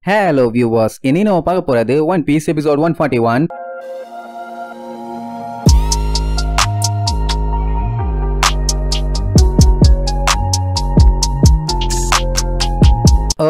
Hello viewers, இன்னைக்கு நம்ம பார்க்க போறது One Piece episode 141.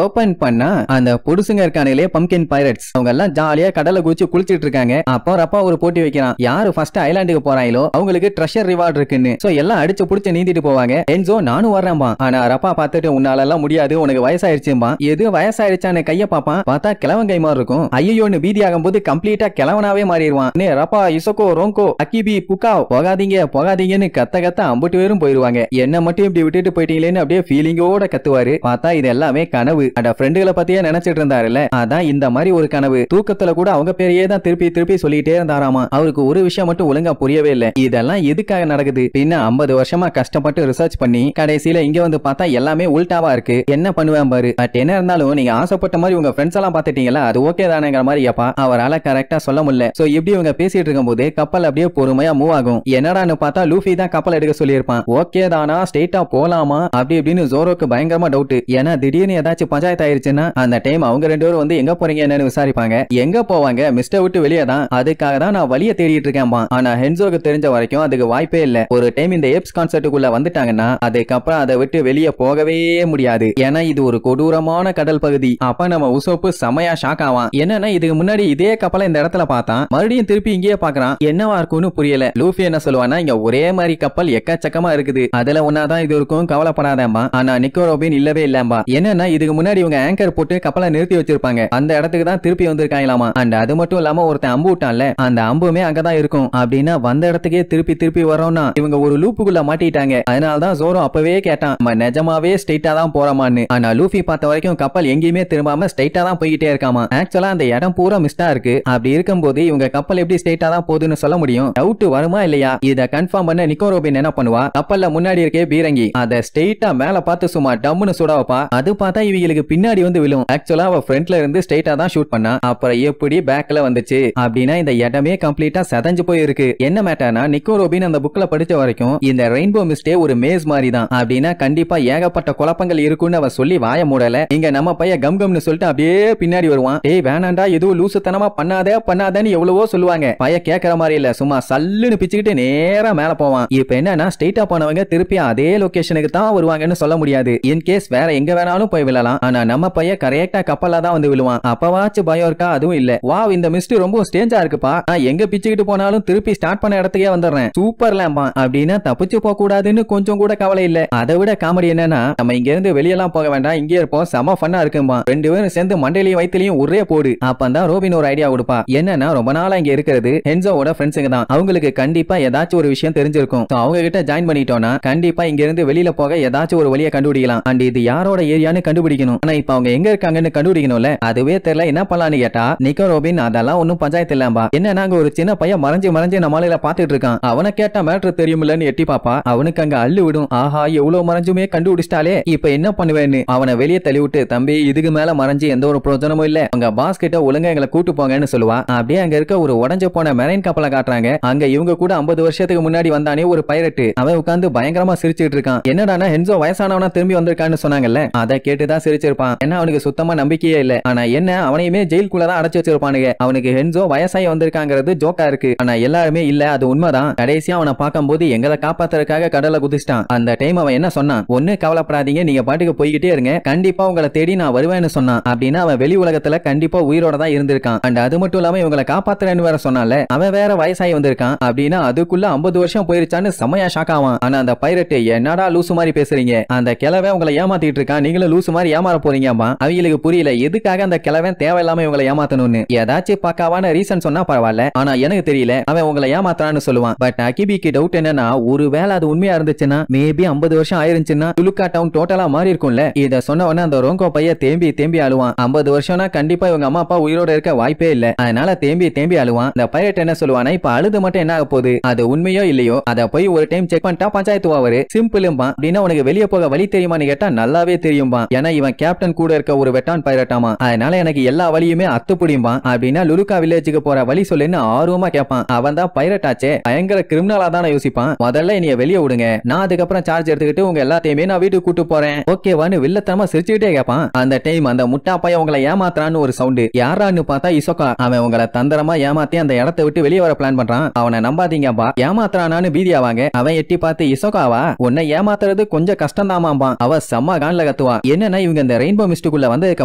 ஓபன் பண்ணா அந்த புடுசுங்க இருக்கானுங்களே பம்கின் பைரட்ஸ் அவங்க எல்லாம் ஜாலியா கடலை குதிச்சு குளிச்சிட்டு இருக்காங்க. அப்போ ரப்பா ஒரு போட்டி வைக்கிறான். யாரு ஃபர்ஸ்ட் ஐலாண்டுக்கு போறாங்களோ அவங்களுக்கு ட்ரெஷர் ரிவார்ட் இருக்குன்னு. சோ எல்லாம் அடிச்சு புடிச்சு நீந்திட்டு போவாங்க. என்சோ நானும் வர்றேன்பா. ஆனா ரப்பா பார்த்துட்டு உன்னால எல்லாம் முடியாது, உனக்கு வயசாயிருச்சும்பா. எது வயசாயிருச்சான்னு கைய பாப்பான். பார்த்தா கிழவன் கை மாதிரி இருக்கும். ஐயோன்னு பீதி ஆகும் போது கம்ப்ளீட்டா கிழவனாவே மாறிடுவான். ரப்பா இசோகோ ரோங்கோ அக்கிபி புக்கா போகாதீங்க போகாதீங்கன்னு கத்த அம்புட்டு பேரும் போயிருவாங்க. என்ன மட்டும் இப்படி விட்டுட்டு போயிட்டீங்களேன்னு அப்படியே ஃபீலிங்கோட கத்துவாரு. பார்த்தா இது எல்லாமே கனவு. அட ஃப்ரெண்டுகளை பத்தியே நினைச்சிட்டு இருந்தாருல்ல, அதான் இந்த மாதிரி ஒரு கனவு. தூக்கத்துல கூட அவங்க பேரையே தான் திருப்பி திருப்பி சொல்லிட்டே இருந்தாராமா. அவருக்கு ஒரு விஷயம் மட்டும் ஒழுங்கா புரியவே இல்ல. இதெல்லாம் எதுக்காக நடக்குது? பின்ன 50 வருஷமா கஷ்டப்பட்டு ரிசர்ச் பண்ணி கடைசியில இங்க வந்து பார்த்தா எல்லாமே உல்டாவா இருக்கு. என்ன பண்ணுவேன் பாரு. பட் என்ன இருந்தாலும் நீங்க ஆசைப்பட்ட மாதிரி உங்க ஃப்ரெண்ட்ஸ் எல்லாம் பாத்துட்டீங்களா, அது ஓகே தானேங்கிற மாதிரி அப்பா அவரால கரெக்டா சொல்ல முடியல. சோ இப்படி இவங்க பேசிட்டு இருக்கும் போது கப்பல் அப்படியே பொறுமையா மூவ் ஆகும். என்னடான்னு பார்த்தா லூஃபி தான் கப்பல் எடுக்க சொல்லியிருப்பான். ஓகே தானா, ஸ்ட்ரெயிட்டா போலாமா அப்படி இப்படின்னு ஜோரோக்கு பயங்கரமா டவுட். ஏன்னா திடீர்னு ஏதாச்சும் பஞ்சாயத்து ஆயிருச்சுன்னா அந்த டைம் அவங்க ரெண்டு பேரும் வந்து எங்க போறீங்க என்னன்னு விசாரிப்பாங்க. எங்க போவாங்க, மிஸ்டர் விட்டு வெளியே தான். அதுக்காக தான் நான் வழிய தேடிட்டு இருக்கேன். ஆனா ஹென்சோக்கு தெரிஞ்ச வரைக்கும் அதுக்கு வாய்ப்பே இல்ல. ஒரு டைம் இந்த ஏப்ஸ் கான்செர்ட்டுக்குள்ள வந்துட்டாங்கன்னா அதுக்கப்புறம் அதை விட்டு வெளியே போகவே முடியாது. ஏன்னா இது ஒரு கொடூரமான கடல் பகுதி. அப்ப நம்ம உசோப்பு செமையா ஷாக் ஆவான். என்னன்னா இதுக்கு முன்னாடி இதே கப்பலை இந்த இடத்துல பார்த்தான், மறுபடியும் திருப்பி இங்கேயே பாக்குறான். என்னவா இருக்கும்னு புரியல. லூஃபி என்ன சொல்லுவானா, இங்க ஒரே மாதிரி கப்பல் எக்கச்சக்கமா இருக்குது, அதுல ஒன்னாதான் இது இருக்கும், கவலைப்படாதேம்பா. ஆனா நிக்கோ ரோபின் இல்லவே இல்லம்பா. என்னன்னா இதுக்கு முன்னாடி இவங்க ஆங்கர் போட்டு கப்பலை நிறுத்தி வச்சிருப்பாங்க. அந்த இடத்துக்கு தான் திருப்பி வந்திருக்காங்களாமா. அண்ட் அது மட்டும் இல்லாம ஒருத்தன் அம்பு விட்டான்ல, அந்த அம்புமே அங்கதான் இருக்கும். அப்படின்னா வந்த இடத்துக்கே திருப்பி வரோம்னா இவங்க ஒரு லூப்புக்குள்ள மாட்டிட்டாங்க. அதனாலதான் ஜோரோ அப்பவே கேட்டான், நிஜமாவே ஸ்ட்ரெயிட்டா தான் போறமான்னு. ஆனா லூஃபி பார்த்த வரைக்கும் கப்பல் எங்கேயுமே திரும்பாம ஸ்ட்ரெயிட்டா தான் போய்கிட்டே இருக்காமா. ஆக்சுவலா அந்த இடம் பூரா மிஸ்டா இருக்கு. அப்படி இருக்கும்போது இவங்க கப்பல் எப்படி ஸ்ட்ரெயிட்டா தான் போகுதுன்னு சொல்ல முடியும்? டவுட் வருமா இல்லையா? இத கன்ஃபார்ம் பண்ண நிக்கோ ரோபின் என்ன பண்ணுவா, கப்பல்ல முன்னாடி இருக்கே பீரங்கி அதை ஸ்ட்ரெயிட்டா மேல பார்த்து சும்மா டம்முன்னு சுட வைப்பா. அது பார்த்தா இவங்களுக்கு பின்னாடி வந்து விழும். ஆக்சுவலா அவ ஃப்ரண்ட்ல இருந்து ஸ்ட்ரெயிட்டா தான் ஷூட் பண்ணா. அப்புறம் எப்படி பேக்ல வந்துச்சு அப்படின்னா இந்த இடமே கம்ப்ளீட்டா சதஞ்சு போயிருக்கு. என்ன மேட்டர்னா நிக்கோ ரோபின் அந்த புக்ல படிச்ச வரைக்கும் இந்த ரெயின்போ மிஸ்டே ஒரு மேஸ் மாதிரி தான். அப்படின்னா கண்டிப்பா ஏகப்பட்ட குழப்பங்கள் இருக்குன்னு அவ சொல்லி வாய மூடல. இங்க நம்ம பையன் கம்னு சொல்லிட்டு அப்படியே பின்னாடி வருவான். ஏய் வேணாண்டா, எதுவும் லூசுத்தனமா பண்ணாதேன்னு எவ்வளவோ சொல்லுவாங்க. பைய கேட்கற மாதிரி இல்ல, சும்மா சல்லுன்னு பிச்சுக்கிட்டு நேரா மேல போவான். இப்ப என்னன்னா ஸ்ட்ரெயிட்டா போனவங்க திருப்பி அதே லொகேஷனுக்கு தான் வருவாங்கன்னு சொல்ல முடியாது. இன் கேஸ் வேற எங்க வேணாலும் போய் விழலாம். ஆனா நம்ம பையன் கரெக்டா கப்பல்ல தான் வந்து விழுவான். அப்பவாச்சு பயம் இருக்கா? அதுவும் இல்ல. வாவ், இந்த மிஸ்ட் ரொம்ப ஸ்டேஞ்சா இருக்குப்பா. நான் எங்க பிச்சுக்கிட்டு போனாலும் திருப்பி ஸ்டார்ட் பண்ண இடத்துக்கே வந்துடுறேன். சூப்பர்லாம்பா. அப்படின்னா தப்பிச்சு போக கூடாதுன்னு கொஞ்சம் கூட கவலை இல்ல. அதை விட காமெடி என்னன்னா, நம்ம இங்க இருந்து வெளியெல்லாம் போக வேண்டாம், இங்கே இருப்போம், செம ஃபன்னா இருக்கும்பா. ரெண்டு பேரும் சேர்ந்து மண்டையிலையும் வயிற்றுலையும் ஒரே போடு. அப்பந்தான் ரோபின் ஒரு ஐடியா கொடுப்பா. என்னன்னா ரொம்ப நாளா இங்க இருக்கிறது ஹென்சோவோட ஃப்ரெண்ட்ஸுங்க தான். அவங்களுக்கு கண்டிப்பா ஏதாச்சும் ஒரு விஷயம் தெரிஞ்சிருக்கும். அவங்க கிட்ட ஜாயின் பண்ணிட்டோம்னா கண்டிப்பா இங்க இருந்து வெளியில போக ஏதாச்சும் ஒரு வழியை கண்டுபிடிக்கலாம். அண்ட் இது யாரோட ஏரியான்னு கண்டுபிடிக்கணும். ஆனா இப்ப அவங்க எங்க இருக்காங்கன்னு கண்டுபிடிக்கணும்ல. அதுவே தெரியல, என்ன பண்ணலான்னு கேட்டா நிக்கோ ரோபின் அதெல்லாம் ஒன்னும் பஞ்சாயத்து இல்லம்பா. என்ன நாங்க ஒரு சின்ன பையன் மறைஞ்சு நம்மளால பாத்துட்டு இருக்கான். அவனை கேட்டா மேட்ரு தெரியுமில்லன்னு எட்டி பாப்பா. அவனுக்கு அங்க அள்ளு விடும். ஆஹா, எவ்வளவு மறைஞ்சுமே கண்டுபிடிச்சிட்டாலே, இப்ப என்ன பண்ணுவேன்னு அவனை வெளியே தள்ளி விட்டு, தம்பி இதுக்கு மேல மறைஞ்சு எந்த ஒரு பிரயோஜனமும் இல்ல, அவங்க பாஸ் கிட்ட ஒழுங்கா எங்களை கூட்டு போங்கன்னு சொல்லுவா. அப்படியே அங்க இருக்க ஒரு உடஞ்ச போன மெரைன் கப்பலை காட்டுறாங்க. அங்க இவங்க கூட 50 வருஷத்துக்கு முன்னாடி வந்தானே ஒரு பைரட், அவன் உட்கார்ந்து பயங்கரமா சிரிச்சிட்டு இருக்கான். என்னடானா ஹென்சோ வயசானவனா திரும்பி வந்திருக்கான்னு சொன்னாங்கல்ல, அதை கேட்டுதான் சிரிச்சிருப்பான். ஏன்னா அவனுக்கு சுத்தமா நம்பிக்கையே இல்ல. ஆனா என்ன, அவனையுமே ஜெயிலுக்குள்ள தான் அடைச்சு வச்சிருப்பானுங்க. அவனுக்கு ஹென்சோ வயசாயி வந்திருக்காங்கிறது ஜோக்கா இருக்கு. ஆனா எல்லாருமே இல்ல, அது உண்மைதான். கடைசியா அவனை பார்க்கும்போது எங்களை காப்பாத்துறதுக்காக கடலை குதிச்சிட்டான். அந்த டைம் அவன் என்ன சொன்னான், ஒண்ணு கவலைப்படாதீங்க, நீங்க பாட்டுக்கு போய்கிட்டே இருங்க, கண்டிப்பா உங்களை தேடி நான் வருவேன்னு சொன்னான். அப்படின்னா அவன் வெளி உலகத்துல கண்டிப்பா உயிரோட தான் இருந்திருக்கான். அண்ட் அது மட்டும் இல்லாம இவங்களை காப்பாத்துறேன்னு வேற சொன்னால, அவன் வேற வயசாயி வந்திருக்கான். அப்படின்னா அதுக்குள்ள 50 வருஷம் போயிருச்சான்னு செமையா ஷாக் ஆவான். ஆனா அந்த பைரட், என்னடா லூசு மாதிரி பேசுறீங்க, அந்த கிழவை உங்களை ஏமாத்திட்டு இருக்கான், நீங்களும் லூசு மாதிரி ஏமாற போறீங்க. அவங்களுக்கு புரியல எதுக்காக அந்த கிழவன் தேவையில்லாம இவங்களை ஏமாத்தணும்னு. ஏதாச்சும் பக்காவான ரீசன் சொன்னா பரவாயில்ல, ஆனா எனக்கு தெரியல அவன் உங்களை ஏமாத்தான்னு சொல்லுவான். பட் அகிபிக்கு டவுட் என்னன்னா, ஒருவேளை அது உண்மையா இருந்துச்சுன்னா, மேபி 50 வருஷம் ஆயிருச்சுன்னா துலுக்கா டவுன் டோட்டலா மாறி இருக்கும்ல. இத சொன்ன உடனே அந்த ரோங்கோ பைய தேம்பி அழுவான். 50 வருஷம்னா கண்டிப்பா இவங்க அம்மா அப்பா உயிரோட இருக்க வாய்ப்பே இல்ல. அதனால தேம்பி அழுவான். இந்த பைரட் என்ன சொல்லுவானா, இப்ப அழுது மட்டும் என்ன ஆக போகுது, அது உண்மையோ இல்லையோ அதை போய் ஒரு டைம் செக் பண்ணிட்டா பஞ்சாயத்து வாவரு சிம்பிளும்பா. அப்படின்னா உனக்கு வெளியே போக வழி தெரியுமான்னு கேட்டா நல்லாவே தெரியும்பா. ஏன்னா இவன் அவன் கேப்டன் கூட இருக்க ஒரு வெட்டான் பைரட்டாமா. அதனால எனக்கு எல்லா வழியுமே அத்துப்புடியும்பான். அப்படின்னா லுலுக்கா வில்லேஜுக்கு போற வழி சொல்லுன்னு ஆர்வமா கேட்பான். அவன் தான் பைரட் ஆச்சே, பயங்கர கிரிமினலா தானே யோசிப்பான். முதல்ல என்னைய வெளியே விடுங்க, நான் அதுக்கப்புறம் சார்ஜ் எடுத்துக்கிட்டு உங்க எல்லாத்தையுமே நான் வீட்டுக்கு கூட்டு போறேன், ஓகேவான்னு வில்லத்தனமா சிரிச்சுக்கிட்டே கேட்பான். அந்த டைம் அந்த முட்டா பையன் உங்களை ஏமாத்துறான்னு ஒரு சவுண்டு. யாரான்னு பார்த்தா இசோகா. அவன் உங்களை தந்திரமா ஏமாத்தி அந்த இடத்தை விட்டு வெளியே வர பிளான் பண்றான். அவனை நம்பாதீங்கப்பா, ஏமாத்துறானான்னு பீதியாவாங்க. அவன் எட்டி பார்த்து இசோகாவா, உன்னை ஏமாத்துறது கொஞ்சம் கஷ்டம் தாமாம்பா. அவ செம்ம கான்ல கத்துவா. என்னன்னா இவங்க இந்த ரெயின்போ மிஸ்டுக்குள்ள வந்ததுக்கு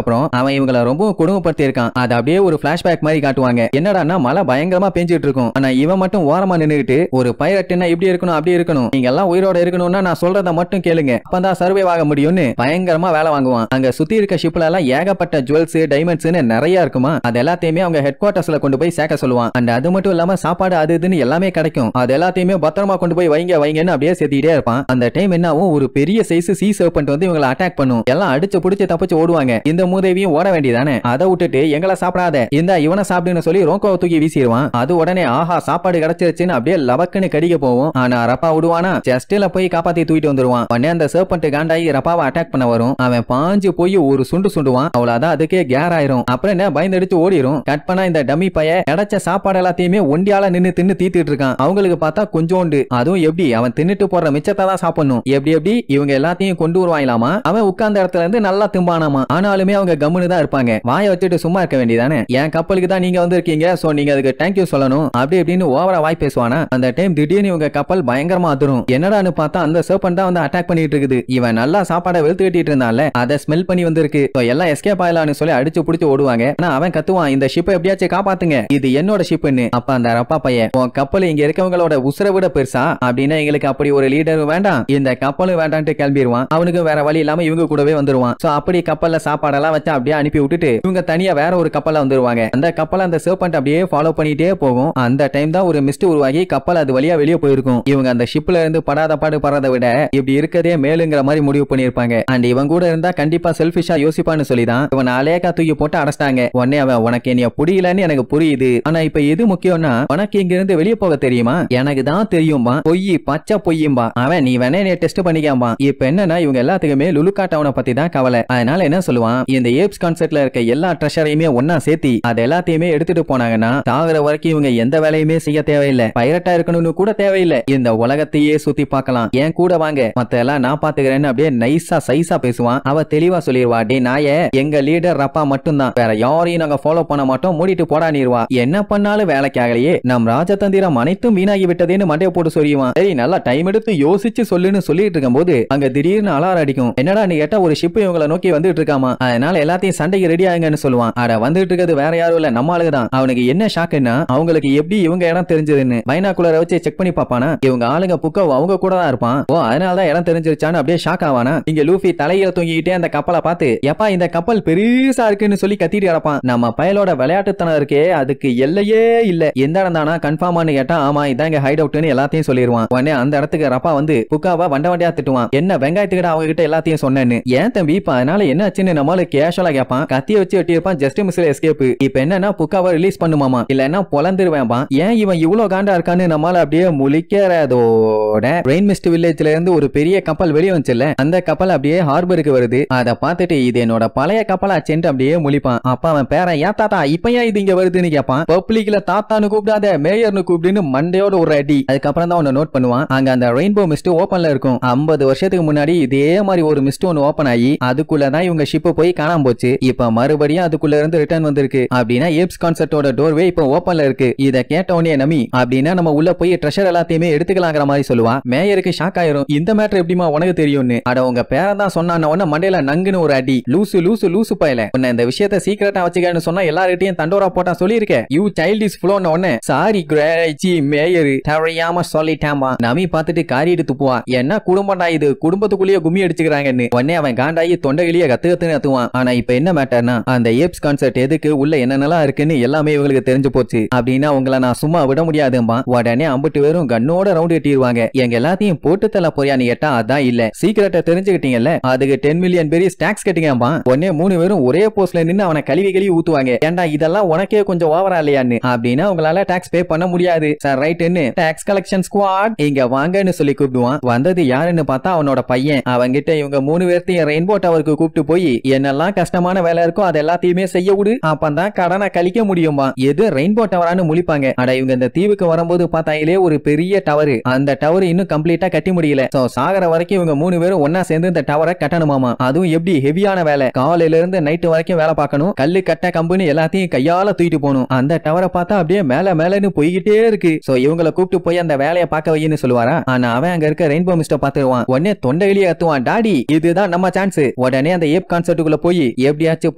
அப்புறம் அவன் இவங்களை ரொம்ப கொடுமைப்படுத்தி இருக்கான். அது அப்படியே ஒரு பிளாஷ்பேக் மாதிரி காட்டுவாங்க. என்னடான்னா மழை பயங்கரமா பெஞ்சிட்டு இருக்கும், ஆனா இவன் மட்டும் ஓரமா நின்னுகிட்டு ஒரு பைரட்னா இப்படி இருக்கணும் அப்படி இருக்கணும், நீங்க எல்லாம் உயிரோட இருக்கணும்னா நான் சொல்றத மட்டும் கேளுங்க, அப்பதான் சர்வே ஆக முடியும்னு பயங்கரமா வேலை வாங்குவான். அங்க சுத்தி இருக்க ஷிப்ல எல்லாம் ஏகப்பட்ட ஜுவல்ஸ் டைமண்ட்ஸ்னு நிறைய இருக்குமா. அது எல்லாத்தையுமே அவங்க ஹெட் குவார்டர்ஸ்ல கொண்டு போய் சேர்க்க சொல்லுவான். அண்ட் அது மட்டும் இல்லாம சாப்பாடு அது இதுன்னு எல்லாமே கிடைக்கும். அது எல்லாத்தையுமே பத்திரமா கொண்டு போய் வைங்கன்னு அப்படியே சேர்த்திட்டே இருப்பான். அந்த டைம் என்னாவும் ஒரு பெரிய சைஸ் சீ சர்பென்ட் வந்து இவங்களை அட்டாக் பண்ணும். எல்லாம் அடிச்சு புடிச்சு தப்பிச்சு ஓடுவாங்க. இந்த மூதேவியும் ஓட வேண்டியதானே, அதை விட்டுட்டு எங்களை சாப்பிடாத இந்த இவனை சாப்பிடுன்னு சொல்லி ரோக்கோவை தூக்கி வீசிடுவான். அது உடனே ஆஹா சாப்பாடு கிடைச்சிருச்சுன்னு அப்படியே லவக்குன்னு கடிக்க போவோம். ஆனா ரப்பா விடுவானா, செஸ்ட்ல போய் காப்பாத்தி தூக்கிட்டு வந்துருவான். உடனே அந்த சர்பென்ட் காண்டாயி ரப்பாவை அட்டாக் பண்ண வரும். அவன் பாஞ்சு போய் ஒரு சுண்டுவான். அவ்வளவுதான், அதுக்கே கேர் ஆயிரும். அப்புறம் என்ன பயந்தடிச்சு ஓடிரும். கட் பண்ணா இந்த டம்மி பைய கிடைச்ச சாப்பாடு எல்லாத்தையுமே ஒண்டியால நின்னு தின்னு தீத்திட்டு இருக்கான். அவங்களுக்கு பார்த்தா கொஞ்சோண்டு, அதுவும் எப்படி அவன் தின்னுட்டு போற மிச்சத்தை தான் சாப்பிடணும். எப்படி இவங்க எல்லாத்தையும் கொண்டு வருவாங்களாமா. அவன் உட்கார்ந்த இடத்துல இருந்து நல்லா திம்பானாமா. ஆனாலுமே அவங்க கம்முன்னு தான் இருப்பாங்க. வாயை வச்சுட்டு சும்மா இருக்க வேண்டியதானே, என் கப்பலுக்கு தான் நீங்க வந்திருக்கீங்க, சோ நீங்க அதுக்கு தேங்க்யூ சொல்லணும் அப்படி இப்படின்னு ஓவரா வாய் பேசுவானா. அந்த டைம் திடீர்னு இவங்க கப்பல் பயங்கரமா அதிரும். என்னடான்னு பார்த்தா அந்த சர்பென்ட் தான் வந்து அட்டாக் பண்ணிட்டு இருக்குது. இவன் நல்லா சாப்பாடை வெளுத்து கட்டிட்டு இருந்தான்ல, அதை ஸ்மெல் பண்ணி வந்திருக்கு. எல்லாம் எஸ்கேப் ஆயிலான்னு சொல்லி அடிச்சு புடிச்சு ஓடுவாங்க. ஆனா அவன் கத்துவான், இந்த ஷிப்பை எப்படியாச்சும் காப்பாத்துங்க, இது என்னோட ஷிப்னு. அப்ப அந்த ரப்பா பையன், உன் கப்பல் இங்க இருக்கவங்களோட உசுரை விட பெருசா அப்படின்னா எங்களுக்கு அப்படி ஒரு லீடரும் வேண்டாம் இந்த கப்பலும் வேண்டான்ட்டு கிளம்பிடுவான். அவனுக்கு வேற வழி இல்லாம இவங்க கூடவே வந்துருவான். சோ அப்படி கப்பல்ல சாப்பாடெல்லாம் வச்சு அப்படியே அனுப்பி விட்டுட்டு இவங்க தனியா வேற ஒரு கப்பல்ல வந்துருவாங்க. அந்த கப்பல் அந்த சர்பென்ட் அப்படியே ஃபாலோ பண்ணிட்டே போகும். அந்த டைம் தான் ஒரு மிஸ்ட் உருவாகி கப்பல் அது வழியா வெளியே போயிருக்கும். இவங்க அந்த ஷிப்ல இருந்து படாத பாடு பறதை விட இப்படி இருக்கதே மேலுங்கிற மாதிரி முடிவு பண்ணிருப்பாங்க. அண்ட் இவன் கூட இருந்தா கண்டிப்பா செல்ஃபிஷா யோசிப்பான்னு சொல்லிதான் இவன் அலேக்கா தூக்கி போட்டு அடைச்சிட்டாங்க. உடனே அவன், உனக்கு என்னைய புரியலன்னு எனக்கு புரியுது, ஆனா இப்ப எது முக்கியம்னா உனக்கு இங்க இருந்து வெளியே போக தெரியுமா, எனக்கு தான் தெரியும்பா, பொய் பச்சை பொய்யும்பா. அவன் நீ வேணே நீ டெஸ்ட் பண்ணிக்காம்பா. இப்ப என்னன்னா இவங்க எல்லாத்துக்குமே லுலுக்கா டவுனை பத்தி தான் கவலை. அதனால என்ன சொல்லுவான், இந்த ஏப்ஸ் கான்செப்ட்ல இருக்க எல்லா ட்ரெஷரையுமே ஒன்னா சேர்த்தி அது எல்லாத்தையுமே எடுத்துட்டு போனாங்கன்னா சாகுற வரைக்கும் இவங்க எந்த வேலையுமே செய்ய தேவையில்லை, பைரட்டா இருக்கணும்னு கூட தேவையில்லை, இந்த உலகத்தையே சுத்தி பார்க்கலாம், ஏன் கூட வாங்க, மத்த எல்லாம் நான் பாத்துக்கிறேன்னு அப்படியே நைஸா சைஸா பேசுவான். அவ தெளிவா சொல்லிடுவா, டே நாயே, எங்க லீடர் ரப்பா மட்டும்தான், வேற யாரையும் நாங்க ஃபாலோ பண்ண மாட்டோம், மூடிட்டு போடானிருவா, என்ன பண்ணாலும் வேலைக்கு ஆகலையே, நம் ராஜதந்திரம் அனைத்தும் வீணாகி விட்டதேன்னு மண்டைய போட்டு சொல்லிடுவான். சரி நல்லா டைம் எடுத்து யோசிச்சு சொல்லுன்னு சொல்லிட்டு இருக்கும் போது அங்க திடீர்னு அலாரம் அடிக்கும். என்னடா நீ கேட்டா ஒரு ஷிப் இவங்களை நோக்கி வந்துட்டு இருக்காமா, அதனால எல்லாத்தையும் சண்டைக்கு ரெடி ஆகுங்கன்னு சொல்லுவான். அட வந்துட்டு இருக்கிறது வேற யாரும் இல்ல, நம்ம ஆளுதான். அவனுக்கு என்ன ஷாக்குன்னா அவங்களுக்கு எப்படி இவங்க இடம் தெரிஞ்சதுன்னு பைனாகுலரை வச்சு செக் பண்ணி பாப்பானா, இவங்க ஆளுங்க புக்க அவங்க கூட தான் இருப்பான். ஓ அதனாலதான் இடம் தெரிஞ்சிருச்சான்னு அப்படியே ஷாக் ஆவானா. இங்க லூஃபி தலையில தூங்கிக்கிட்டே அந்த கப்பலை பார்த்து, எப்பா இந்த கப்பல் பெருசா இருக்குன்னு சொல்லி கத்திட்டு கிடப்பான். நம்ம பயலோட விளையாட்டுத்தனம் இருக்கே அதுக்கு எல்லையே இல்ல, எந்த இடம் தானா கன்ஃபார்மான்னு கேட்டா ஆமா இதான் இங்க ஹைட் அவுட்னு எல்லாத்தையும் சொல்லிடுவான். உடனே அந்த இடத்துக்கு ரப்பா வந்து புக்காவா வண்டியா திட்டுவான், என்ன வெங்காயத்துக்கிட்ட அவங்க கிட்ட எல்லாத்தையும் சொன்னேன்னு. ஏன் தம்பி இப்ப அதனால என்ன ஆச்சுன்னு நம்மள கேஷுவலா கேட்பான். கத்திய வச்சு வெட்டியிருப்பான், ஜஸ்ட் மிஸ்ல எஸ்கேப். இப்ப என்னன்னா புக்காவை ரிலீஸ் பண்ணுமாமா, இல்லன்னா பொலந்துருவேன். ஏன் இவன் இவ்வளவு காண்டா இருக்கான்னு நம்மளால அப்படியே முழிக்கிறதோட ரெயின் மிஸ்ட் வில்லேஜ்ல இருந்து ஒரு பெரிய கப்பல் வெளியே வந்துச்சுல்ல, அந்த கப்பல் அப்படியே ஹார்பருக்கு வருது. அதை பார்த்துட்டு இது என்னோட பழைய கப்பலா சென்று அப்படியே முழிப்பான். அப்ப அவன் பேரன், ஏன் தாத்தா இப்ப ஏன் இது இங்க வருதுன்னு கேட்பான். பப்ளிக்ல தாத்தான்னு கூப்பிடாத மேயர்னு கூப்பிடுன்னு மண்டையோட ஒரு அடி. அதுக்கப்புறம் தான் அவனை நோட் பண்ணுவான், அங்க அந்த ரெயின்போ மிஸ்ட் ஓபன்ல இருக்கும். 50 வருஷத்துக்கு முன்னாடி இதே மாதிரி ஒரு மிஸ்ட் ஒன்னு ஓபன் ஆகி அதுக்குள்ளதான் இவங்க ஷிப் போய் காணாம போச்சு. இப்ப மறுபடியும் அதுக்குள்ள இருந்து ரிட்டர்ன் வந்திருக்கு. அப்படின்னா ஏப்ஸ் கான்செப்டோட டோர்வே இப்ப ஓபன்ல இருக்கு. இத கேட்ட உடனே நம்பி அப்படின்னா நம்ம உள்ள போய் ட்ரெஷர் எல்லாத்தையுமே எடுத்துக்கலாங்கிற மாதிரி சொல்லுவா. மேயருக்கு ஷாக் ஆயிரும், இந்த மேட்டர் எப்படிமா உனக்கு தெரியும்னு. அட உங்க பேரன் தான் சொன்னான உடனே மண்டையில நங்குன்னு ஒரு அடி. லூசு லூசு லூசு பயல, உன்னை இந்த விஷயத்தை சீக்கிரட்டா வச்சுக்கன்னு சொன்னா எல்லார்கிட்டையும் தண்டோரா போட்டா சொல்லியிருக்க, யூ சைல்ட் இஸ் ஃப்ளோன்னு உடனே சாரி கிரேச்சி மேயர் தெரியாம சொல்லிட்டாமா. நம்பி பார்த்துட்டு காரிட்டு துப்புவா, என்ன குடும்பம்டா இது, குடும்பத்துக்குள்ளேயே கும்மி அடிச்சுக்கிறாங்கன்னு. உடனே அவன் காண்டாயி தொண்டையிலேயே கத்துன்னு கத்துவான். ஆனா இப்ப என்ன மேட்டர்னா அந்த ஏப்ஸ் கான்செப்ட் எதுக்கு உள்ள என்னென்னலாம் இருக்குன்னு எல்லாமே இவங்களுக்கு தெரிஞ்சு போச்சு. அப்படின்னா உங்களை நான் சும்மா விட முடியாதும்பா. உடனே 50 பேரும் கண்ணோட ரவுண்ட் கட்டிடுவாங்க. எங்க எல்லாத்தையும் போட்டு தள்ள போறியான்னு கேட்டா அதான் இல்ல, சீக்கிரட்டை தெரிஞ்சுக்கிட்டீங்கல்ல அதுக்கு 10 மில்லியன் பேரி ஸ்டாக்ஸ் கட்டிங்கப்பா. உடனே 3 பேரும் ஒரே போஸ்ட்ல நின்று அவனை கழுவி ஊத்துவாங்க. ஏண்டா இதெல்லாம் உனக்கே கொஞ்சம் ஓவரா இல்லையான்னு. அப்படின்னா உங்களால டாக்ஸ் பே பண்ண முடியாது சார், ரைட்னு டாக்ஸ் கலெக்ஷன் ஸ்குவாட் இங்க வாங்கன்னு சொல்லி கூப்பிடுவான். வந்தது யாருன்னு பார்த்தா அவனோட பையன். அவங்கிட்ட இவங்க 3 பேர்த்தையும் ரெயின்போ டவர் டவருக்கு கூப்பிட்டு போய் என்னெல்லாம் கஷ்டமான வேலை இருக்கோ அது எல்லாத்தையுமே செய்ய விடு, அப்பதான் கடனை கழிக்க முடியுமா. எது ரெயின்போ டவரானு முழிப்பாங்க. அட இவங்க இந்த தீவுக்கு வரும்போது பார்த்தாங்களே ஒரு பெரிய டவர், அந்த டவர் இன்னும் கம்ப்ளீட்டா கட்டி முடியல. சோ சாகர வரைக்கும் இவங்க 3 பேரும் ஒன்னா சேர்ந்து இந்த டவரை கட்டணுமாமா. அதுவும் எப்படி ஹெவியான வேலை, காலையில இருந்து நைட் வரைக்கும் வேலை பார்க்கணும், கல்லு கட்ட கம்பெனி எல்லாத்தையும் கையால தூக்கிட்டு போகணும். அந்த டவரை பார்த்தா அப்படியே மேல மேலன்னு போய்கிட்டே இருக்கு. சோ இவங்களை கூப்பிட்டு போய் அந்த வேலையை பார்க்க வைன்னு சொல்லுவாரா. ஆனா அவன் அங்க இருக்க ரெயின்போ மிஸ்டர் பாத்துருவான். உடனே தொண்டையிலேயே கத்துவான், டாடி இதுதான் நம்ம சான்ஸ். உடனே அந்த ஏப் கான்செர்ட்டுக்குள்ள போய் எப்படியாச்சும்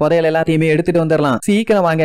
புதையல் எல்லாத்தையுமே எடுத்துட்டு வந்துடலாம், சீக்கிரம் வாங்க.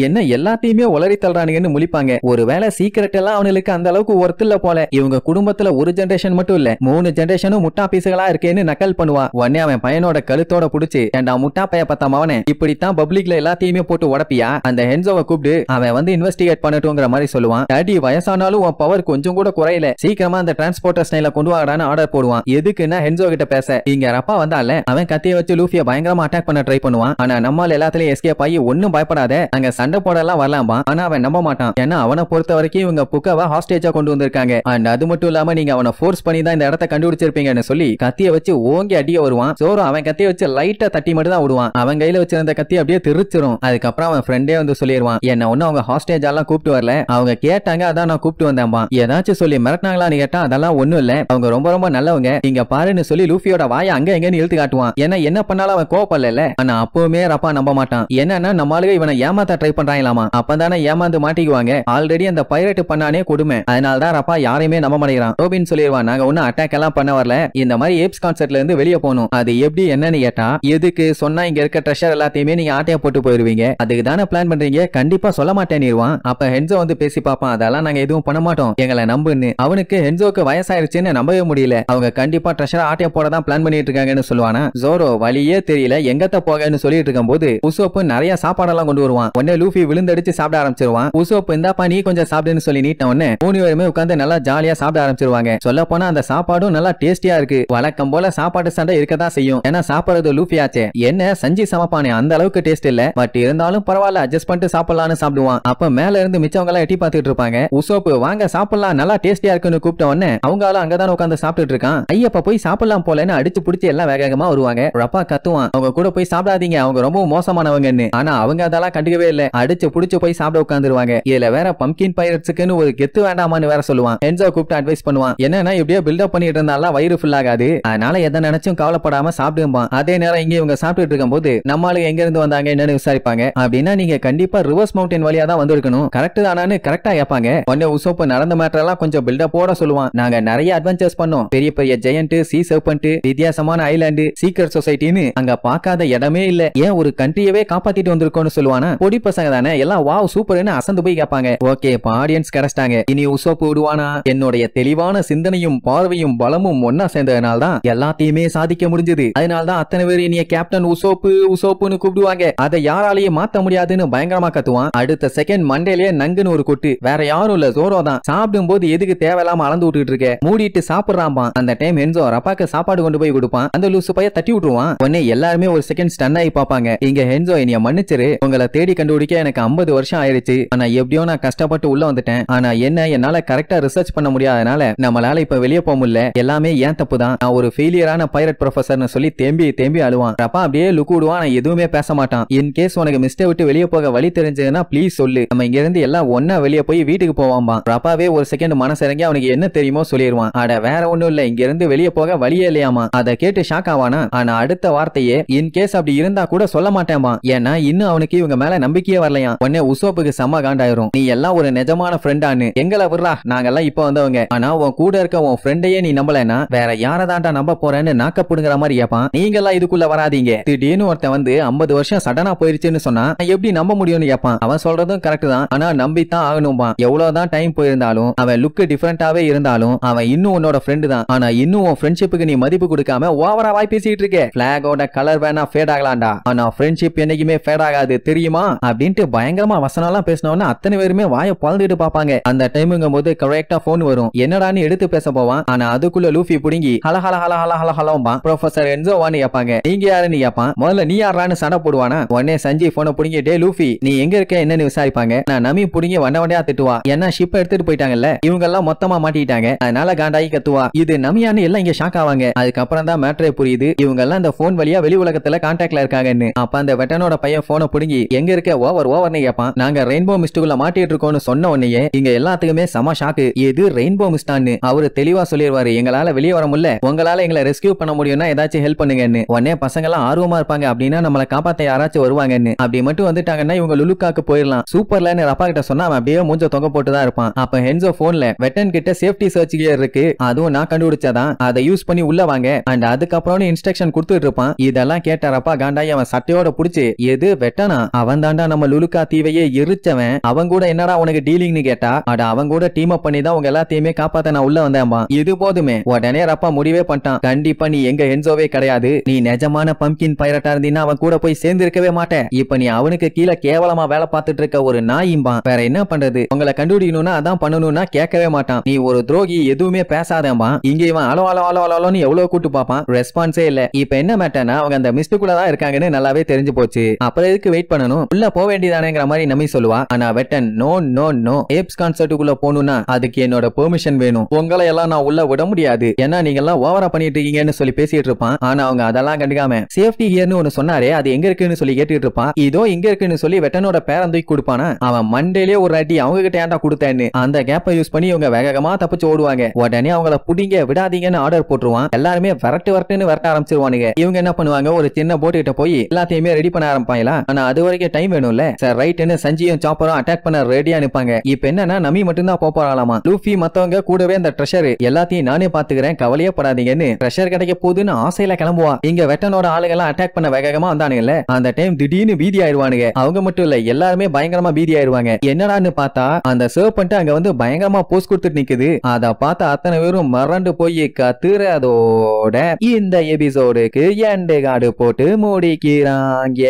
என்ன எல்லாத்தையுமே உளறி தள்ளுறானுங்கன்னு முழிப்பாங்க. ஒருவேளை சீக்கிரட் எல்லாம் அவனுக்கு அந்த அளவுக்கு ஒர்த் இல்ல போல. இவங்க குடும்பத்துல ஒரு ஜெனரேஷன் மட்டும் இல்ல 3 ஜெனரேஷனும் முட்டா பீசுகளா இருக்கேன்னு நக்கல் பண்ணுவா. உடனே அவன் பையனோட கழுத்தோட புடிச்சு, ஏண்டா முட்டா பைய பத்தாமவனே, இப்படித்தான் பப்ளிக்ல எல்லாத்தையுமே போட்டு உடப்பியா, அந்த ஹென்சோவை கூப்பிட்டு அவன் வந்து இன்வெஸ்டிகேட் பண்ணட்டும்ங்கிற மாதிரி சொல்லுவான். டாடி வயசானாலும் உன் பவர் கொஞ்சம் கூட குறையல, சீக்கிரமா அந்த டிரான்ஸ்போர்ட்டர் ஸ்டைல கொண்டு வாடான்னு ஆர்டர் போடுவான். எதுக்குன்னா ஹென்சோ கிட்ட பேச. இங்க ரப்பா வந்தால அவன் கத்திய வச்சு லூஃபிய பயங்கரமா அட்டாக் பண்ண ட்ரை பண்ணுவான். ஆனா நம்மால எல்லாத்துலயும் எஸ்கேப் ஆகி ஒன்னும் பயப்படாத, அங்க சண்டை போடலாம் வரலாம்பா. ஆனா அவன் நம்ப மாட்டான். ஏன்னா அவனை பொறுத்த வரைக்கும் இவங்க புக்காவை ஹாஸ்டேஜா கொண்டு வந்திருக்காங்க. அண்ட் அது மட்டும் இல்லாம நீங்க அவனை ஃபோர்ஸ் பண்ணி தான் இந்த இடத்த கண்டுபிடிச்சிருப்பீங்கன்னு சொல்லி கத்திய வச்சு ஓங்கி அடிய வருவான். சோரோ அவன் கத்திய வச்சு லைட்டா தட்டி மட்டும் தான் விடுவான். அவன் கையில வச்சிருந்த கத்தி அப்படியே தெரிச்சிரும். அதுக்கப்புறம் அவன் ஃப்ரெண்டே வந்து சொல்லிடுவான், என்ன ஒன்னும் அவங்க ஹாஸ்டேஜ் எல்லாம் கூப்பிட்டு வரல, அவங்க கேட்டாங்க அதான் நான் கூப்பிட்டு வந்தேன்பா. ஏதாச்சும் சொல்லி மிரட்டினாங்களான்னு கேட்டா அதெல்லாம் ஒண்ணும் இல்ல, அவங்க ரொம்ப ரொம்ப நல்லவங்க, இங்க பாருன்னு சொல்லி லூஃபியோட வாயை அங்க எங்கன்னு இழுத்து காட்டுவான். ஏன்னா என்ன பண்ணாலும் அவன் கோவப்படல. ஆனா அப்பவுமே ரப்பா நம்ப மாட்டான். என்னன்னா நம்மளுக்கு இவனை ஏமாத்த ட்ரை பண்றாங்களாமா. அப்பதானே ஏமாந்து மாட்டிக்குவாங்க. ஆல்ரெடி அந்த பைரேட் பண்ணானே கொடுமை. அதனாலதான் ரப்பா யாரையுமே நம்ப மாட்டேங்கிறான். ரோபின் சொல்லிடுவான், நாங்க ஒன்னும் அட்டாக் எல்லாம் பண்ண வரல, இந்த மாதிரி ஏப்ஸ் கான்செர்ட்ல இருந்து வெளியே போகணும். அது எப்படி என்னன்னு கேட்டா, எதுக்கு சொன்னா இங்க இருக்க ட்ரெஷர் எல்லாத்தையுமே நீங்க ஆட்டையா போட்டு போயிருவீங்க, அதுக்கு தானே பிளான் பண்றீங்க, கண்டிப்பா சொல்ல மாட்டேன்னுவான். அப்ப ஹென்சோ வந்து பேசி பாப்பான், அதெல்லாம் நாங்க எதுவும் பண்ண மாட்டோம், எங்களை நம்புன்னு. அவனுக்கு ஹென்சோக்கு வயசாயிருச்சுன்னு நம்பவே முடியல. அவங்க கண்டிப்பா ட்ரெஷர் ஆட்டையா போட தான் பிளான் பண்ணிட்டு இருக்காங்கன்னு சொல்லுவானா. ஜோரோ வழியே தெரியல எங்கத்த போகன்னு சொல்லிட்டு இருக்கும் போது உசோப்பு நிறைய சாப்பாடெல்லாம் கொண்டு வருவான். உடனே லூஃபி விழுந்தடிச்சு சாப்பிட ஆரம்பிச்சிருவான். உசோப்பு இந்தாப்பா நீ கொஞ்சம் சாப்பிடுன்னு சொல்லி நீட்ட உடனே 3 பேருமே உட்கார்ந்து நல்லா ஜாலியா சாப்பிட ஆரம்பிச்சிருவாங்க. சொல்ல போனா அந்த சாப்பாடும் நல்லா டேஸ்டியா இருக்கு. வழக்கம் போல சாப்பாடு சண்டை இருக்கதான் செய்யும். ஏன்னா சாப்பிடுறது லூஃபி ஆச்சே. என்ன செஞ்சு சமைப்பானே அந்த அளவுக்கு டேஸ்ட் இல்ல, பட் இருந்தாலும் பரவாயில்ல அட்ஜஸ்ட் பண்ணிட்டு சாப்பிடலாம்னு சாப்பிடுவான். அப்ப மேல இருந்து மிச்சவங்க எல்லாம் எட்டி பார்த்துட்டு இருப்பாங்க. உசோப்பு வாங்க சாப்பிடலாம் நல்லா டேஸ்டியா இருக்குன்னு கூப்பிட்ட உடனே அவங்களும் அங்கதான் உட்கார்ந்து சாப்பிட்டுட்டு இருக்கான். ஐயப்ப போய் சாப்பிடலாம் போலன்னு அடிச்சு புடிச்சு எல்லாம் வேகமா வருவாங்க. ரப்பா கத்துவான், அவங்க கூட போய் சாப்பிடாதீங்க, அவங்க ரொம்ப மோசமானவங்கன்னு. ஆனா அவங்க அதெல்லாம் கண்டுக்கவே இல்ல, அடிச்சு புடிச்சு போய் சாப்பிட உட்கார்ந்துருவாங்க. இதுல வேற பம்கின் பைரட்ஸ்க்குன்னு ஒரு கெத்து வேண்டாமான்னு வேற சொல்லுவான். ஹென்சோ கூப்பிட்டு அட்வைஸ் பண்ணுவான், என்னன்னா இப்படியே பில்டப் பண்ணிட்டு இருந்தாலும் வயிறு ஃபுல் ஆகாது, அதனால எதை நினைச்சும் கவலைப்படாம சாப்பிடுவான். அதே நேரம் இங்க இவங்க சாப்பிட்டு இருக்கும் போது நம்மளுக்கு எங்க இருந்து வந்தாங்க என்னன்னு விசாரிப்பாங்க. அப்படின்னா நீங்க கண்டிப்பா ரிவர்ஸ் மவுண்டன் வழியா தான் வந்திருக்கணும், கரெக்ட் தானான்னு கரெக்டா கேட்பாங்க. உடனே உசோப்பு நடந்த மேட்டர் எல்லாம் கொஞ்சம் பில்டப்போட சொல்லுவான். நாங்க நிறைய அட்வென்ச்சர்ஸ் பண்ணோம், பெரிய பெரிய ஜெயண்ட், சீ சர்பன்ட், வித்தியாசமான ஐலாண்டு, சீக்ரெட் சொசைட்டின்னு அங்க பார்க்காத இடமே இல்ல, ஏன் ஒரு கண்ட்ரியவே காப்பாத்திட்டு வந்திருக்கோம்னு சொல்லுவானா. பொடி பசங்க தானே எல்லாம் வாவ் சூப்பர்னு அசந்து போய் கேட்பாங்க. ஓகே இப்ப ஆடியன்ஸ் கிடைச்சிட்டாங்க, இனி உசோப்பு விடுவானா. என்னுடைய தெளிவான சிந்தனையும் பார்வையும் பலமும் ஒன்னா சேர்ந்ததுனால தான் எல்லாத்தையுமே சாதிக்க முடிஞ்சது, அதனாலதான் அத்தனை பேர் இனிய கேப்டன் உசோப்பு உசோப்புன்னு கூப்பிடுவாங்க, அதை யாராலையும் மாத்த முடியாதுன்னு பயங்கரமா கத்துவான். அடுத்த செகண்ட் மண்டேலயே நங்குன்னு ஒரு கொட்டு. வேற யாரும் இல்ல ஜோரோ தான். சாப்பிடும் போது எதுக்கு தேவையில்லாம அளந்து விட்டுட்டு இருக்க, மூடிட்டு சாப்பிடுறான்பா. அந்த டைம் ஹென்சோ ரப்பாக்கு சாப்பாடு கொண்டு போய் கொடுப்பான். அந்த லூசு பைய தட்டி விட்டுருவான். உடனே எல்லாருமே ஒரு செகண்ட் ஸ்டன் ஆகி பாப்பாங்க. இங்க ஹென்சோ என்னைய மன்னிச்சிரு, உங்களை தேடி கண்டுபிடிக்க எனக்கு 50 வருஷம் ஆயிருச்சு, ஆனா எப்படியோ நான் கஷ்டப்பட்டு உள்ள வந்துட்டேன், ஆனா என்ன என்னால கரெக்டா ரிசர்ச் பண்ண முடியாதனால நம்மளால இப்ப வெளியே போக முடியல, எல்லாமே ஏன் தப்பு தான், நான் ஒரு ஃபெயிலியரான பைரட் ப்ரொஃபசர்னு சொல்லி தேம்பி தேம்பி அழுவான். ரப்பா அப்படியே லுக் விடுவான், நான் எதுவுமே பேச மாட்டான். இன் கேஸ் உனக்கு மிஸ்டே விட்டு வெளியே போக வழி தெரிஞ்சதுன்னா ப்ளீஸ் சொல்லு, நம்ம இங்க இருந்து எல்லாம் ஒன்னா வெளியே போய் வீட்டுக்கு போவாம்பா. ரப்பாவே ஒரு செகண்ட் மனசு இறங்கி அவனுக்கு என்ன தெரியுமோ சொல்லிடுவான். அட வேற ஒண்ணும் இல்ல, இங்க இருந்து வெளியே போக வழியே இல்லையாமா. அதை கேட்டு ஷாக் ஆவானா. ஆனா அடுத்த வார்த்தையே இன் கேஸ் அப்படி இருந்தா கூட சொல்ல மாட்டேன்பா. ஏன்னா இன்னும் அவனுக்கு இவங்க மேல நம்பிக்கையே வரலையா. உடனே உசோப்புக்கு செம்ம காண்டாயிரும். நீ எல்லாம் ஒரு நிஜமான ஃப்ரெண்டான்னு, எங்களை விடுறா நாங்கெல்லாம் இப்ப வந்தவங்க, ஆனா உன் கூட இருக்க உன் ஃப்ரெண்டையே நீ நம்பலன்னா வேற யாரதான்டா நம்ப போறேன்னு நாக்கப்படுங்கிற மாதிரி கேட்பான். நீங்கெல்லாம் இதுக்குள்ள வராதீங்க, திடீர்னு ஒருத்தன் வந்து 50 வருஷம் சடனா போயிருச்சுன்னு சொன்னா எப்படி நம்ப முடியும்னு கேட்பான். அவன் சொல்றதும் கரெக்ட் தான், ஆனா நம்பித்தான் ஆகணும்பா. எவ்வளவுதான் டைம் போயிருந்தாலும் அவன் லுக் டிஃபரெண்டாவே இருந்தாலும் அவன் இன்னும் உன்னோட ஃப்ரெண்டு தான். ஆனா இன்னும் உன் ஃப்ரெண்ட்ஷிப்புக்கு நீ மதிப்பு கொடுக்காம ஓவரா வாய் பேசிட்டு இருக்க. பிளாகோட கலர் வேணா ஃபேட் ஆகலாம்டா, ஆனா ஃப்ரெண்ட்ஷிப் என்னைக்குமே ஃபேட் ஆகாது தெரியுமா அப்படின்ட்டு பயங்கரமா வசனம் எல்லாம் பேசினவன அத்தனை பேருமே வாயை பழந்துட்டு பாப்பாங்க. அந்த டைமுங்கும் போது கரெக்டா போன் வரும். என்னடான்னு எடுத்து பேச போவான். ஆனா அதுக்குள்ள லூஃபி புடுங்கி ஹல ஹல ஹல ஹல ஹல ஹலோம்பா. ப்ரொஃபசர் என்சோவான்னு கேட்பாங்க. நீங்க யாருன்னு கேட்பான். முதல்ல நீ யாரான்னு சண்டை போடுவானா. உடனே சஞ்சய் போனை புடுங்கி டே லூஃபி நீ எங்க இருக்க என்னன்னு விசாரிப்பாங்க. நான் நமி புடுங்கி வண்ட வண்டியா திட்டுவா. ஏன்னா ஷிப் எடுத்துட்டு போயிட்டாங்கல்ல, இவங்க எல்லாம் மொத்தமா மாட்டிட்டாங்க, அதனால காண்டாயி கத்துவா. இது நமியான்னு எல்லாம் இங்க ஷாக் ஆவாங்க. அதுக்கப்புறம் தான் மேட்டரே புரியுது. இவங்க எல்லாம் எல்லாம் அந்த போன் வழியா வெளி உலகத்துல கான்டாக்ட்ல இருக்காங்கன்னு. அப்ப அந்த வெட்டனோட பையன் போனை புடுங்கி எங்க இருக்க ஓவர்னு கேட்பான். நாங்க ரெயின்போ மிஸ்டுக்குள்ள மாட்டிட்டு இருக்கோம்னு சொன்ன உடனே இங்க எல்லாத்துக்குமே செம ஷாக்கு. எது ரெயின்போ மிஸ்டான்னு அவரு தெளிவா சொல்லிடுவாரு. எங்களால வெளியே வர முடியல, உங்களால எங்களை ரெஸ்கியூ பண்ண முடியும்னா ஏதாச்சும் ஹெல்ப் பண்ணுங்கன்னு. உடனே பசங்க எல்லாம் ஆர்வமா இருப்பாங்க. அப்படின்னா நம்மளை காப்பாத்த யாராச்சும் வருவாங்கன்னு. அப்படி மட்டும் வந்துட்டாங்கன்னா இவங்க லுலுக்காக்கு போயிடலாம். சூப்பர்லன்னு அப்பா கிட்ட சொன்னா அவன் அப்படியே மூஞ்ச தொங்க போட்டுதான் இருப்பான். அப்ப ஹென்சோ போன்ல வெட்டன் கிட்ட சேஃப்டி சர்ச் கியர் இருக்கு, அதுவும் நான் கண்டுபிடிச்சதான், அதை யூஸ் பண்ணி உள்ள வாங்க அண்ட் அதுக்கப்புறம் இன்ஸ்ட்ரக்ஷன் கொடுத்துட்டு இருப்பான். இதெல்லாம் கேட்டாரப்பா காண்டாயி அவன் சட்டையோட புடிச்சு எது வெட்டனா அவன் தாண்டா நம்ம லுலுக்கா தீவையே எரிச்சவன், அவன் கூட என்னடா உனக்கு டீலிங்னு கேட்டா அட அவன் கூட டீம் அப் பண்ணி தான் உங்க எல்லாத்தையுமே காப்பாத்த நான் உள்ள வந்தேன்பா. இது போதுமே. உடனே ரப்பா முடிவே பண்ணிட்டான். கண்டிப்பா நீ எங்க ஹென்சோவே கிடையாது, நீ நிஜமான பம்கின் பைரட்டா இருந்தீன்னா அவன் கூட போய் சேர்ந்து இருக்கவே மாட்டேன். இப்ப நீ அவனுக்கு கீழே கேவலமா வேலை பார்த்துட்டு இருக்க ஒரு நாயிம்பான். வேற என்ன பண்றது, உங்களை கண்டுபிடிக்கணும்னா அதான் பண்ணணும்னா கேட்கவே மாட்டான். நீ ஒரு துரோகி, எதுவுமே பேசாதேம்பா. இங்க இவன் அலோ அலோ அலோ அலோன்னு எவ்வளவு கூட்டு பாப்பான், ரெஸ்பான்ஸே இல்ல. இப்ப என்ன மேட்டர்னா அவங்க அந்த மிஸ்டுக்குள்ள தான் இருக்காங்கன்னு நல்லாவே தெரிஞ்சு போச்சு. அப்புறம் எதுக்கு வெயிட் பண்ணணும், உள்ள போக வேண்டியதானேங்கிற மாதிரி நம்பி சொல்லுவா. ஆனா வெட்டன் நோ நோ நோ, ஏப்ஸ் கான்சர்ட்டுக்குள்ள போகணும்னா அதுக்கு என்னோட பெர்மிஷன் வேணும், உங்களை எல்லாம் நான் உள்ள விட முடியாது, ஏன்னா நீங்க எல்லாம் ஓவரா பண்ணிட்டு இருக்கீங்கன்னு சொல்லி பேசிட்டு இருப்பான். ஆனா அவங்க அதெல்லாம் கண்டுக்காம சேஃப்டி கியர்னு ஒன்னு சொன்னாரே அது எங்க இருக்குன்னு சொல்லி கேட்டுட்டு இருப்பான். இதோ இங்க இருக்குன்னு சொல்லி வெட்டனோட பேரன் தூக்கி கொடுப்பானா. அவன் மண்டேலயே ஒரு அடி அவங்க கிட்ட ஏன்டா கொடுத்தேன்னு அந்த கேப்பை யூஸ் பண்ணி இவங்க வேகமா தப்பிச்சு ஓடுவாங்க. உடனே அவங்கள புடிங்க விடாதீங்கன்னு ஆர்டர் போட்டுருவான். எல்லாருமே வரட்டுன்னு வரட்ட ஆரம்பிச்சிருவானுங்க. இவங்க என்ன பண்ணுவாங்க, ஒரு சின்ன போட் கிட்ட போய் எல்லாத்தையுமே ரெடி பண்ண ஆரம்பிப்பாங்களா. ஆனா அது வரைக்கும் டைம் வேணும்ல. சார் ரைட்னு சஞ்சியும் சாப்பரும் அட்டாக் பண்ண ரெடியா நிப்பாங்க. இப்ப என்னன்னா நமி மட்டும் தான் போறாளாமா. லூஃபி மத்தவங்க கூடவே அந்த ட்ரெஷர் எல்லாத்தையும் நானே பாத்துக்கிறேன், கவலையே படாதீங்கன்னு ட்ரெஷர் கிடைக்க போகுதுன்னு ஆசையில கிளம்புவா. இங்க வெட்டனோட ஆளுங்கெல்லாம் அட்டாக் பண்ண வேகமா வந்தானுங்கல்ல, அந்த டைம் திடீர்னு பீதி ஆயிடுவானுங்க. அவங்க மட்டும் இல்ல எல்லாருமே பயங்கரமா பீதி ஆயிடுவாங்க. என்னடான்னு பார்த்தா அந்த சர்பெண்ட் அங்க வந்து பயங்கரமா போஸ் கொடுத்துட்டு நிக்குது. அத பார்த்த அத்தனை பேரும் மறந்து போய் கத்துறதோட இந்த எபிசோடுக்கு எண்டு கார்டு போட்டு முடிக்கிறாங்க.